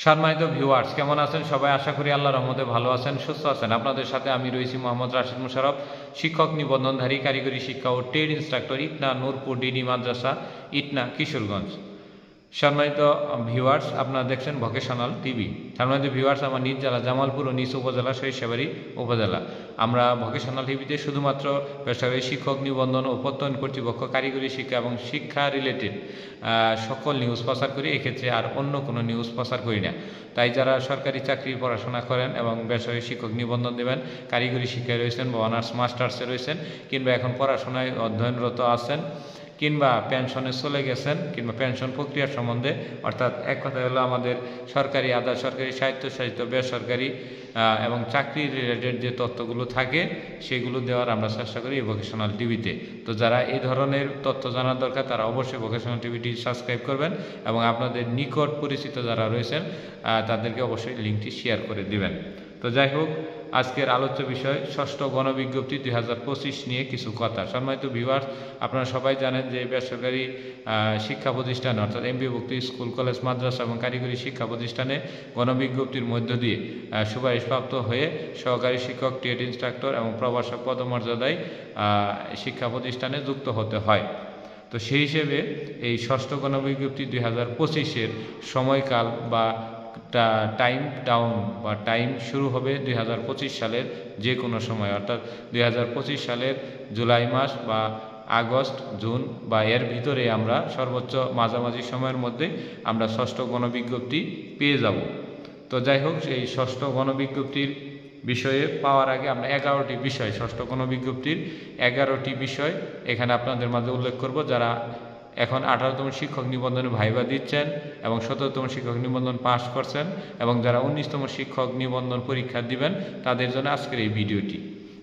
সম্মানিত ভিউয়ার্স, কেমন আছেন সবাই? আশা করি আল্লাহর রহমতে ভালো আছেন, সুস্থ আছেন। আপনাদের সাথে আমি রয়েছি মোহাম্মদ রাশিদ মুশারফ, শিক্ষক নিবন্ধনধারী, কারিগরি শিক্ষা ও trade instructor, Itna Nurpur DD মাদ্রাসা, ইটনা, কিশোরগঞ্জ। সম্মানিত ভিউয়ার্স, আপনারা দেখছেন ভোকেশনাল টিভি। সম্মানিত ভিউয়ার্স, আমার নিজ জেলা জামালপুর ও নিজ উপজেলা সরিষাবাড়ি উপজেলা। আমরা ভোকেশনাল টিভিতে শুধুমাত্র বেসরকারি শিক্ষক নিবন্ধন ও প্রত্যয়ন কর্তৃপক্ষ, কারিগরি শিক্ষা এবং শিক্ষা রিলেটেড সকল নিউজ প্রচার করি। এক্ষেত্রে আর অন্য কোনো নিউজ প্রচার করি না। তাই যারা সরকারি চাকরি পড়াশোনা করেন এবং বেসরকারি শিক্ষক নিবন্ধন দেবেন, কারিগরি শিক্ষায় রয়েছেন বা অনার্স মাস্টার্সে রয়েছেন, কিংবা এখন পড়াশোনায় অধ্যয়নরত আছেন, কিংবা পেনশনে চলে গেছেন, কিংবা পেনশন প্রক্রিয়া সম্বন্ধে, অর্থাৎ এক কথা হলো আমাদের সরকারি, আধা সরকারি, স্বায়ত্তশাসিত, বেসরকারি এবং চাকরি রিলেটেড যে তথ্যগুলো থাকে সেগুলো দেওয়ার আমরা চেষ্টা করি এই ভোকেশনাল টিভিতে। তো যারা এই ধরনের তথ্য জানার দরকার তারা অবশ্যই ভোকেশনাল টিভিটি সাবস্ক্রাইব করবেন এবং আপনাদের নিকট পরিচিত যারা রয়েছেন তাদেরকে অবশ্যই লিঙ্কটি শেয়ার করে দিবেন। তো যাই হোক, আজকের আলোচ্য বিষয় ষষ্ঠ গণবিজ্ঞপ্তি 2025 নিয়ে কিছু কথা। সম্মানিত ভিউয়ার্স, আপনারা সবাই জানেন যে বেসরকারি শিক্ষা প্রতিষ্ঠান অর্থাৎ এমপিওভুক্ত স্কুল, কলেজ, মাদ্রাসা এবং কারিগরি শিক্ষা প্রতিষ্ঠানে গণবিজ্ঞপ্তির মধ্য দিয়ে সুপারিশপ্রাপ্ত হয়ে সহকারী শিক্ষক, ট্রেড ইন্সট্রাক্টর এবং প্রভাষক পদমর্যাদায় শিক্ষা প্রতিষ্ঠানে যুক্ত হতে হয়। তো সেই হিসেবে এই ষষ্ঠ গণবিজ্ঞপ্তি 2025-এর সময়কাল বা টাইম ডাউন বা টাইম শুরু হবে 2025 সালের যে কোনো সময়, অর্থাৎ 2025 সালের জুলাই মাস বা আগস্ট, জুন বা এর ভিতরে আমরা সর্বোচ্চ মাঝামাঝি সময়ের মধ্যে আমরা ষষ্ঠ গণবিজ্ঞপ্তি পেয়ে যাব। তো যাই হোক, এই ষষ্ঠ গণবিজ্ঞপ্তির বিষয়ে পাওয়ার আগে আমরা 11টি বিষয়, ষষ্ঠ গণবিজ্ঞপ্তির 11টি বিষয় এখানে আপনাদের মাঝে উল্লেখ করব। যারা এখন 18তম শিক্ষক নিবন্ধনে ভাইবা দিচ্ছেন এবং 17তম শিক্ষক নিবন্ধন পাস করছেন এবং যারা 19তম শিক্ষক নিবন্ধন পরীক্ষা দিবেন তাদের জন্য আজকের এই ভিডিওটি।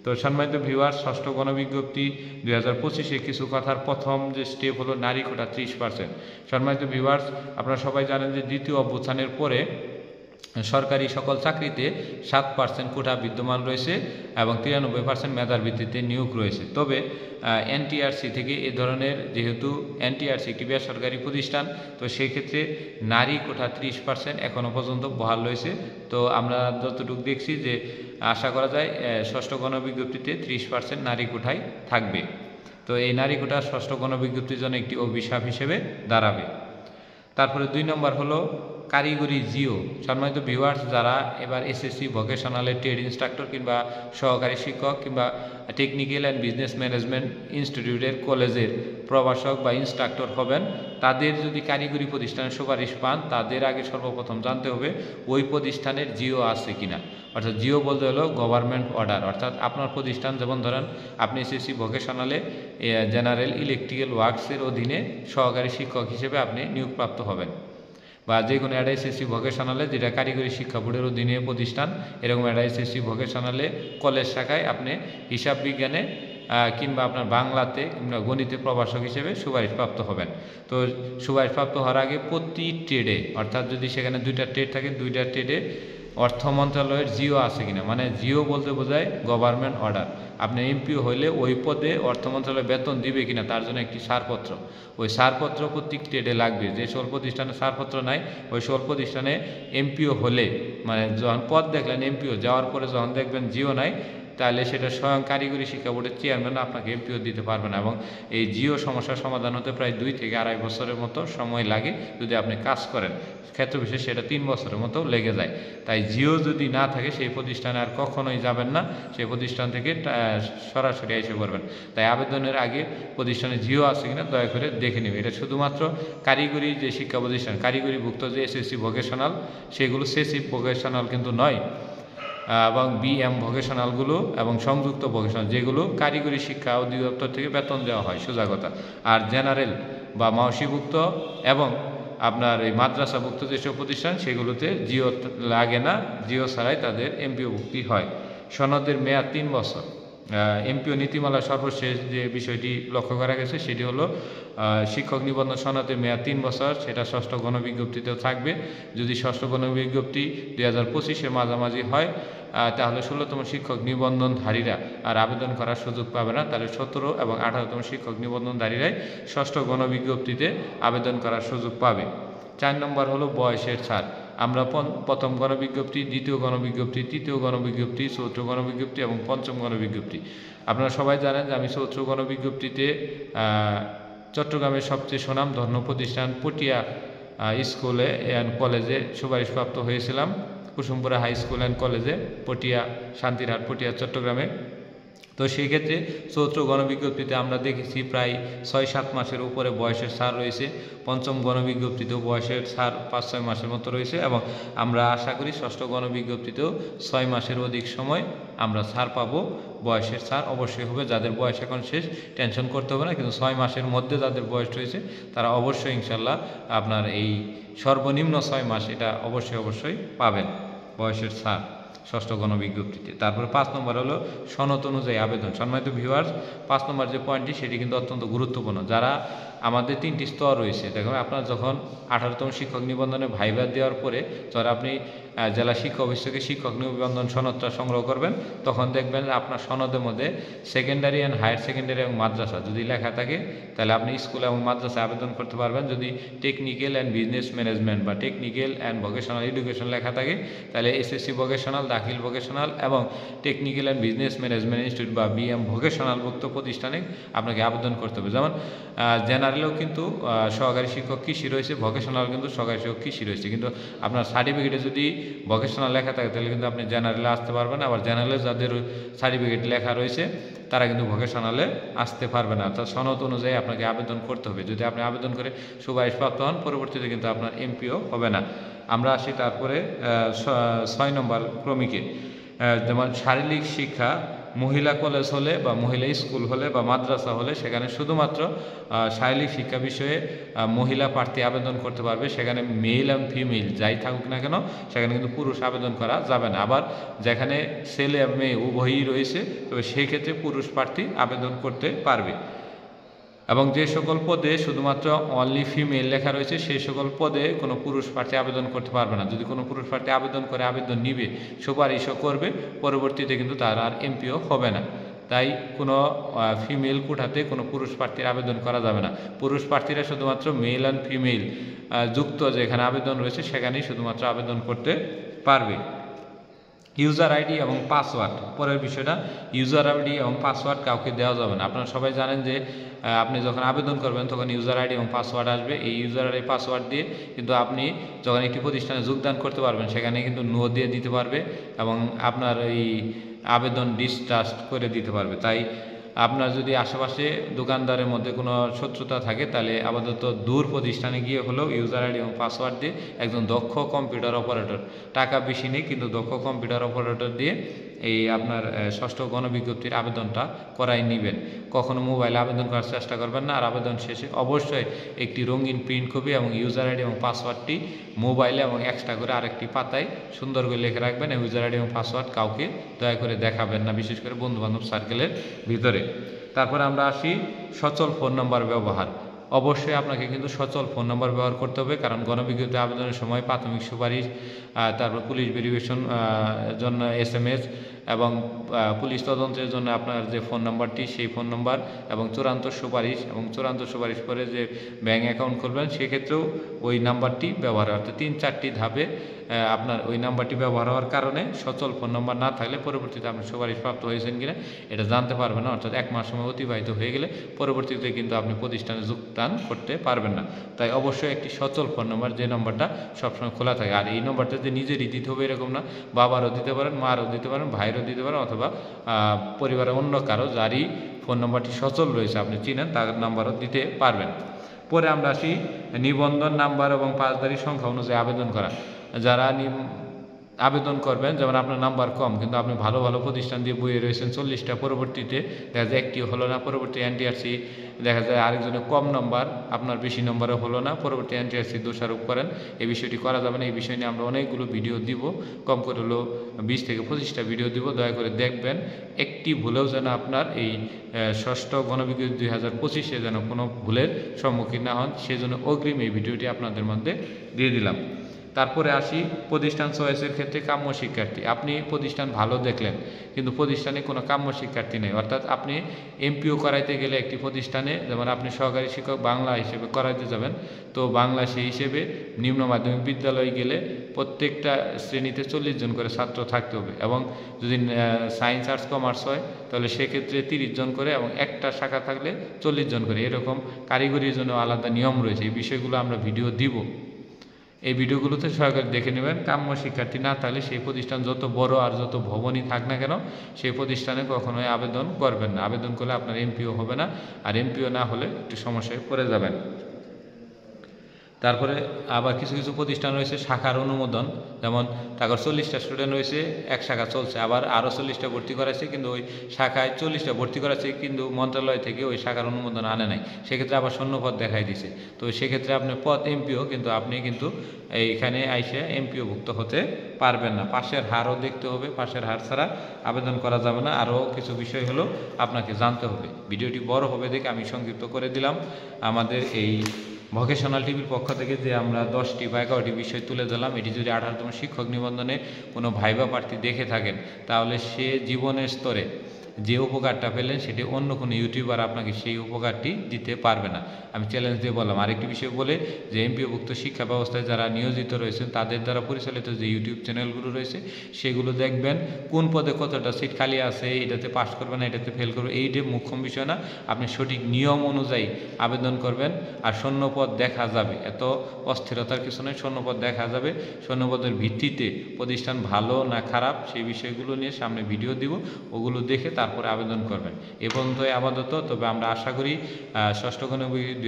তো সম্মানিত ভিউয়ার্স, ষষ্ঠ গণবিজ্ঞপ্তি 2025-এ কিছু কথার প্রথম যে স্টেপ হলো নারী কোটা 30%। সম্মানিত ভিউয়ার্স, আপনারা সবাই জানেন যে দ্বিতীয় অভ্যুত্থানের পরে সরকারি সকল চাকরিতে 7% কোটা বিদ্যমান রয়েছে এবং 93% মেধার ভিত্তিতে নিয়োগ রয়েছে। তবে এনটিআরসি থেকে এ ধরনের, যেহেতু এনটিআরসি একটি বেসরকারি প্রতিষ্ঠান, তো সেই ক্ষেত্রে নারী কোটা 30% এখনও পর্যন্ত বহাল রয়েছে। তো আমরা যতটুকু দেখছি যে আশা করা যায় ষষ্ঠ গণবিজ্ঞপ্তিতে 30% নারী কোটায় থাকবে। তো এই নারী কোটা ষষ্ঠ গণবিজ্ঞপ্তির জন্য একটি অভিশাপ হিসেবে দাঁড়াবে। তারপরে 2 নম্বর হলো কারিগরি জিও। সম্মানিত ভিউয়ার্স, যারা এবার এসএসসি ভোকেশনালে ট্রেড ইন্সট্রাক্টর কিংবা সহকারী শিক্ষক কিংবা টেকনিক্যাল অ্যান্ড বিজনেস ম্যানেজমেন্ট ইনস্টিটিউটের কলেজের প্রভাষক বা ইন্সট্রাক্টর হবেন, তাদের যদি কারিগরি প্রতিষ্ঠানের সুপারিশ পান, তাদের আগে সর্বপ্রথম জানতে হবে ওই প্রতিষ্ঠানের জিও আছে কিনা। অর্থাৎ জিও বলতে হলো গভর্নমেন্ট অর্ডার। অর্থাৎ আপনার প্রতিষ্ঠান, যেমন ধরেন আপনি এসএসসি ভোকেশনালে জেনারেল ইলেকট্রিক্যাল ওয়ার্কসের অধীনে সহকারী শিক্ষক হিসেবে আপনি নিয়োগপ্রাপ্ত হবেন, বা যে কোনো একটা এসএসসি ভোকেশনালে যেটা কারিগরি শিক্ষা বোর্ডের অধীনে প্রতিষ্ঠান, এরকম একটা এসএসসি ভোকেশনালে কলেজ শাখায় আপনি হিসাব বিজ্ঞানে কিংবা আপনার বাংলাতে কিংবা গণিতে প্রভাষক হিসেবে সুপারিশপ্রাপ্ত হবেন। তো সুপারিশপ্রাপ্ত হওয়ার আগে প্রতি ট্রেডে, অর্থাৎ যদি সেখানে 2টা ট্রেড থাকে, 2টা ট্রেডে অর্থ মন্ত্রণালয়ের জিও আছে কিনা, মানে জিও বলতে বোঝায় গভর্নমেন্ট অর্ডার। আপনি এমপিও হইলে ওই পদে অর্থ মন্ত্রণালয় বেতন দিবে কিনা তার জন্য একটি ছাড়পত্র, ওই ছাড়পত্র প্রত্যেক ট্রেডে লাগবে। যে সকল প্রতিষ্ঠানে ছাড়পত্র নাই, ওই সকল প্রতিষ্ঠানে এমপিও হলে, মানে যখন পদ দেখলেন এমপিও, যাওয়ার পরে যখন দেখবেন জিও নাই, তাহলে সেটা স্বয়ং কারিগরি শিক্ষা বোর্ডের চেয়ারম্যান আপনাকে এমপিও দিতে পারবে না। এবং এই জিও সমস্যার সমাধান হতে প্রায় 2 থেকে 2.5 বছরের মতো সময় লাগে যদি আপনি কাজ করেন। ক্ষেত্র বিশেষ সেটা 3 বছরের মতো লেগে যায়। তাই জিও যদি না থাকে সেই প্রতিষ্ঠানে আর কখনোই যাবেন না, সেই প্রতিষ্ঠান থেকে সরাসরি এসে পড়বেন। তাই আবেদনের আগে প্রতিষ্ঠানে জিও আছে কিনা দয়া করে দেখে নেবে। এটা শুধুমাত্র কারিগরি যে শিক্ষা প্রতিষ্ঠান, কারিগরিভুক্ত যে এসএসসি ভোকেশনাল, সেগুলো সেসি ভোকেশনাল কিন্তু নয়, এবং বিএম ভোকেশনালগুলো এবং সংযুক্ত ভোকেশনাল, যেগুলো কারিগরি শিক্ষা অধিদপ্তর থেকে বেতন দেওয়া হয়, সোজা কথা। আর জেনারেল বা মাওসিভুক্ত এবং আপনার এই মাদ্রাসাভুক্ত যেসব প্রতিষ্ঠান, সেগুলোতে জিও লাগে না, জিও ছাড়াই তাদের এমপিও ভুক্তি হয়। সনদের মেয়াদ 3 বছর। এমপিও নীতিমালা সর্বশেষ যে বিষয়টি লক্ষ্য করা গেছে সেটি হলো শিক্ষক নিবন্ধন সনদের মেয়াদ 3 বছর, সেটা ষষ্ঠ গণবিজ্ঞপ্তিতেও থাকবে। যদি ষষ্ঠ গণবিজ্ঞপ্তি 2025-এর মাঝামাঝি হয়, তাহলে 16তম শিক্ষক নিবন্ধনধারীরা আর আবেদন করার সুযোগ পাবে না। তাহলে 17 এবং 18তম শিক্ষক নিবন্ধনধারীরাই ষষ্ঠ গণবিজ্ঞপ্তিতে আবেদন করার সুযোগ পাবে। 4 নম্বর হলো বয়সের ছাড়। আমরা প্রথম গণবিজ্ঞপ্তি, দ্বিতীয় গণবিজ্ঞপ্তি, তৃতীয় গণবিজ্ঞপ্তি, চতুর্থ গণবিজ্ঞপ্তি এবং পঞ্চম গণবিজ্ঞপ্তি। আপনারা সবাই জানেন যে আমি চতুর্থ গণবিজ্ঞপ্তিতে চট্টগ্রামের সবচেয়ে সুনামধন্য প্রতিষ্ঠান পটিয়া স্কুলে অ্যান্ড কলেজে সুপারিশপ্রাপ্ত হয়েছিলাম, কুসুমপুরা হাই স্কুল অ্যান্ড কলেজে, পটিয়া শান্তিরহাট পটিয়া চট্টগ্রামে। তো সেই ক্ষেত্রে চতুর্থ গণবিজ্ঞপ্তিতে আমরা দেখেছি প্রায় 6-7 মাসের উপরে বয়সের ছাড় রয়েছে। পঞ্চম গণবিজ্ঞপ্তিতেও বয়সের ছাড় 5-6 মাসের মতো রয়েছে এবং আমরা আশা করি ষষ্ঠ গণবিজ্ঞপ্তিতেও 6 মাসের অধিক সময় আমরা ছাড় পাবো। বয়সের ছাড় অবশ্যই হবে, যাদের বয়স এখন শেষ টেনশন করতে হবে না, কিন্তু 6 মাসের মধ্যে যাদের বয়স রয়েছে তারা অবশ্যই ইনশাল্লাহ আপনার এই সর্বনিম্ন 6 মাস এটা অবশ্যই পাবেন বয়সের ছাড় ষষ্ঠ গণবিজ্ঞপ্তিতে। তারপরে 5 নম্বর হলো সনদ অনুযায়ী আবেদন। সম্মানিত ভিউয়ার্স, 5 নম্বর যে পয়েন্টটি সেটি কিন্তু অত্যন্ত গুরুত্বপূর্ণ। যারা আমাদের 3টি স্তর রয়েছে, দেখুন আপনার যখন 18তম শিক্ষক নিবন্ধনে ভাইবা দেওয়ার পরে যখন আপনি জেলা শিক্ষা অফিস থেকে শিক্ষক নিবন্ধন সনদটা সংগ্রহ করবেন, তখন দেখবেন আপনার সনদের মধ্যে সেকেন্ডারি অ্যান্ড হায়ার সেকেন্ডারি এবং মাদ্রাসা যদি লেখা থাকে তাহলে আপনি স্কুল এবং মাদ্রাসায় আবেদন করতে পারবেন। যদি টেকনিক্যাল অ্যান্ড বিজনেস ম্যানেজমেন্ট বা টেকনিক্যাল অ্যান্ড ভোকেশনাল এডুকেশন লেখা থাকে তাহলে এসএসসি ভোকেশনাল, দাখিল ভোকেশনাল এবং technical and business management institute বা বিএম ভোকেশনাল ভুক্ত প্রতিষ্ঠানে আপনাকে আবেদন করতে হবে। যেমন জেনারেলেও কিন্তু সহকারী শিক্ষক কৃষি রয়েছে, ভোকেশনাল কিন্তু সহকারী শিক্ষক কৃষি রয়েছে, কিন্তু আপনার সার্টিফিকেটে যদি ভোকেশনাল লেখা থাকে তাহলে কিন্তু আপনি জেনারেলে আসতে পারবেন। আবার জেনারেলে যাদের সার্টিফিকেট লেখা রয়েছে তারা কিন্তু ভোকেশনালে আসতে পারবে না। অর্থাৎ সনদ অনুযায়ী আপনাকে আবেদন করতে হবে। যদি আপনি আবেদন করে সুপারিশপ্রাপ্ত হন, পরবর্তীতে কিন্তু আপনার এমপিও হবে না। আমরা আসি তারপরে 6 নম্বর ক্রমিকে। যেমন শারীরিক শিক্ষা মহিলা কলেজ হলে বা মহিলা স্কুল হলে বা মাদ্রাসা হলে সেখানে শুধুমাত্র শারীরিক শিক্ষা বিষয়ে মহিলা প্রার্থী আবেদন করতে পারবে। সেখানে মেল এবং ফিমেল যাই থাকুক না কেন সেখানে কিন্তু পুরুষ আবেদন করা যাবে না। আবার যেখানে ছেলে এবং মেয়ে উভয়ই রয়েছে তবে সেই ক্ষেত্রে পুরুষ প্রার্থী আবেদন করতে পারবে। এবং যে সকল পদে শুধুমাত্র অনলি ফিমেল লেখা রয়েছে সেই সকল পদে কোনো পুরুষ প্রার্থী আবেদন করতে পারবে না। যদি কোনো পুরুষ প্রার্থী আবেদন করে, আবেদন নিবে, সুপারিশও করবে, পরবর্তীতে কিন্তু তার আর এমপিও হবে না। তাই কোনো ফিমেল কোটাতে কোনো পুরুষ প্রার্থীর আবেদন করা যাবে না। পুরুষ প্রার্থীরা শুধুমাত্র মেল অ্যান্ড ফিমেল যুক্ত যেখানে আবেদন রয়েছে সেখানেই শুধুমাত্র আবেদন করতে পারবে। ইউজার আইডি এবং পাসওয়ার্ড, পরের বিষয়টা ইউজার আইডি এবং পাসওয়ার্ড কাউকে দেওয়া যাবে না। আপনারা সবাই জানেন যে আপনি যখন আবেদন করবেন তখন ইউজার আইডি এবং পাসওয়ার্ড আসবে। এই ইউজার আইডি পাসওয়ার্ড দিয়ে কিন্তু আপনি যখন একটি প্রতিষ্ঠানে যোগদান করতে পারবেন সেখানে কিন্তু নো দিয়ে দিতে পারবে এবং আপনার এই আবেদন ডিসট্রাস্ট করে দিতে পারবে। তাই আপনার যদি আশেপাশে দোকানদারের মধ্যে কোনো শত্রুতা থাকে তাহলে আপাতত দূর প্রতিষ্ঠানে গিয়ে হলেও ইউজার আইডি এবং পাসওয়ার্ড দিয়ে একজন দক্ষ কম্পিউটার অপারেটর, টাকা বেশি নেই কিন্তু দক্ষ কম্পিউটার অপারেটর দিয়ে এই আপনার ষষ্ঠ গণবিজ্ঞপ্তির আবেদনটা করাই নেবেন। কখনো মোবাইলে আবেদন করার চেষ্টা করবেন না। আর আবেদন শেষে অবশ্যই একটি রঙিন প্রিন্ট কপি এবং ইউজার আইডি এবং পাসওয়ার্ডটি মোবাইলে এবং এক্সট্রা করে আরেকটি পাতায় সুন্দর করে লিখে রাখবেন। ইউজার আইডি এবং পাসওয়ার্ড কাউকে দয়া করে দেখাবেন না, বিশেষ করে বন্ধুবান্ধব সার্কেলের ভিতরে। তারপরে আমরা আসি সচল ফোন নাম্বার ব্যবহার। অবশ্যই আপনাকে কিন্তু সচল ফোন নাম্বার ব্যবহার করতে হবে, কারণ গণবিজ্ঞপ্তি আবেদনের সময় প্রাথমিক সুপারিশ, তারপর পুলিশ ভেরিফিকেশন জন্য SMS এবং পুলিশ তদন্তের জন্য আপনার যে ফোন নাম্বারটি সেই ফোন নাম্বার এবং চূড়ান্ত সুপারিশ করে যে ব্যাঙ্ক অ্যাকাউন্ট করবেন সেক্ষেত্রেও ওই নাম্বারটি ব্যবহার হয়। অর্থাৎ 3-4টি ধাপে আপনার ওই নাম্বারটি ব্যবহার হওয়ার কারণে সচল ফোন নাম্বার না থাকলে পরবর্তীতে আপনি সুপারিশপ্রাপ্ত হয়েছেন কিনা এটা জানতে পারবেন না। অর্থাৎ 1 মাস সময় অতিবাহিত হয়ে গেলে পরবর্তীতে কিন্তু আপনি প্রতিষ্ঠানে যোগদান করতে পারবেন না। তাই অবশ্যই একটি সচল ফোন নাম্বার, যে নাম্বারটা সবসময় খোলা থাকে। আর এই নাম্বারটা যে নিজেরই দিতে হবে এরকম না, বাবারও দিতে পারেন, মারও দিতে পারেন, ভাইয়েরও দিতে পারেন, অথবা পরিবারের অন্য কারো যারই ফোন নাম্বারটি সচল রয়েছে আপনি চিনেন তার নাম্বারও দিতে পারবেন। পরে আমরা আসি নিবন্ধন নাম্বার এবং পাসদারি সংখ্যা অনুযায়ী আবেদন করা। যারা আবেদন করবেন, যেমন আপনার নাম্বার কম কিন্তু আপনি ভালো ভালো প্রতিষ্ঠান দিয়ে বইয়ে রয়েছেন 40টা, পরবর্তীতে দেখা যায় একটিও হলো না, পরবর্তী NTRC দেখা যায় আরেকজনের কম নাম্বার, আপনার বেশি নাম্বারও হলো না, পরবর্তী NTRC দোষারোপ করেন। এই বিষয়টি করা যাবে না। এই বিষয় নিয়ে আমরা অনেকগুলো ভিডিও দিব, কম করে হলো 20 থেকে 25টা ভিডিও দিব, দয়া করে দেখবেন। একটি ভুলেও যেন আপনার এই ষষ্ঠ গণবিজ্ঞপ্তি 2025-এ যেন কোনো ভুলের সম্মুখীন না হন, সেজন্য অগ্রিম এই ভিডিওটি আপনাদের মধ্যে দিয়ে দিলাম। তারপরে আসি প্রতিষ্ঠান চয়েসের ক্ষেত্রে কাম্য শিক্ষার্থী। আপনি প্রতিষ্ঠান ভালো দেখলেন কিন্তু প্রতিষ্ঠানে কোনো কাম্য শিক্ষার্থী নেই, অর্থাৎ আপনি এমপিও করাইতে গেলে একটি প্রতিষ্ঠানে, যেমন আপনি সহকারী শিক্ষক বাংলা হিসেবে করাইতে যাবেন, তো বাংলা সেই হিসেবে নিম্ন মাধ্যমিক বিদ্যালয়ে গেলে প্রত্যেকটা শ্রেণীতে 40 জন করে ছাত্র থাকতে হবে, এবং যদি সায়েন্স আর্টস কমার্স হয় তাহলে সেক্ষেত্রে 30 জন করে, এবং একটা শাখা থাকলে 40 জন করে। এরকম কারিগরির জন্য আলাদা নিয়ম রয়েছে। এই বিষয়গুলো আমরা ভিডিও দিব, এই ভিডিওগুলোতে সহকারে দেখে নেবেন। কাম্য শিক্ষার্থী না থাকলে সেই প্রতিষ্ঠান যত বড় আর যত ভবনই থাক না কেন, সেই প্রতিষ্ঠানে কখনোই আবেদন করবেন না। আবেদন করলে আপনার এমপিও হবে না, আর এমপিও না হলে একটু সমস্যায় পড়ে যাবেন। তারপরে আবার কিছু কিছু প্রতিষ্ঠান রয়েছে শাখার অনুমোদন, যেমন টাকার 40টা স্টুডেন্ট রয়েছে, এক শাখা চলছে, আবার আরও 40টা ভর্তি করাচ্ছে, কিন্তু ওই শাখায় 40টা ভর্তি করাচ্ছে, কিন্তু মন্ত্রণালয় থেকে ওই শাখার অনুমোদন আনে নাই, সেক্ষেত্রে আবার শূন্যপদ দেখাই দিছে। তো সেক্ষেত্রে আপনার পদ এমপিও, কিন্তু আপনি কিন্তু এইখানে আইসে এমপিও ভুক্ত হতে পারবেন না। পাশের হারও দেখতে হবে, পাশের হার ছাড়া আবেদন করা যাবে না। আরও কিছু বিষয় হলো আপনাকে জানতে হবে। ভিডিওটি বড় হবে দেখে আমি সংক্ষিপ্ত করে দিলাম। আমাদের এই ভোকেশনাল টিভির পক্ষ থেকে যে আমরা 10টি বা 11টি বিষয় তুলে ধরলাম, এটি যদি 18তম শিক্ষক নিবন্ধনে কোনো ভাইবা প্রার্থী দেখে থাকেন, তাহলে সে জীবনের স্তরে যে উপকারটা পেলেন সেটি অন্য কোনো ইউটিউবার আপনাকে সেই উপকারটি দিতে পারবে না। আমি চ্যালেঞ্জ দিয়ে বললাম। আরেকটি বিষয় বলে যে এমপিওভুক্ত শিক্ষা ব্যবস্থায় যারা নিয়োজিত রয়েছেন তাদের দ্বারা পরিচালিত যে ইউটিউব চ্যানেলগুলো রয়েছে সেগুলো দেখবেন, কোন পদে কতটা সিট খালি আছে, এটাতে পাস করবে না, এটাতে ফেল করবে, এইটা মুখ্য বিষয় না। আপনি সঠিক নিয়ম অনুযায়ী আবেদন করবেন, আর শূন্যপদ দেখা যাবে। এত অস্থিরতার কিছু নয়, শূন্যপদ দেখা যাবে। শূন্যপদের ভিত্তিতে প্রতিষ্ঠান ভালো না খারাপ সেই বিষয়গুলো নিয়ে সামনে ভিডিও দিব, ওগুলো দেখে তারপরে আবেদন করবেন। এ পর্যন্তই আপাতত। তবে আমরা আশা করি ষষ্ঠ গণবিজ্ঞপ্তি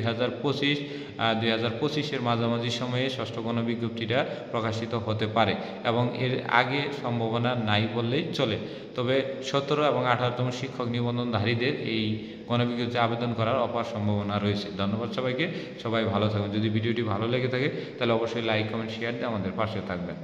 2025-এর মাঝামাঝি সময়ে ষষ্ঠ গণবিজ্ঞপ্তিটা প্রকাশিত হতে পারে, এবং এর আগে সম্ভাবনা নাই বললেই চলে। তবে 17 এবং 18তম শিক্ষক নিবন্ধনধারীদের এই গণবিজ্ঞপ্তিতে আবেদন করার অপার সম্ভাবনা রয়েছে। ধন্যবাদ সবাইকে, সবাই ভালো থাকবেন। যদি ভিডিওটি ভালো লেগে থাকে তাহলে অবশ্যই লাইক, কমেন্ট, শেয়ার দিয়ে আমাদের পাশে থাকবেন।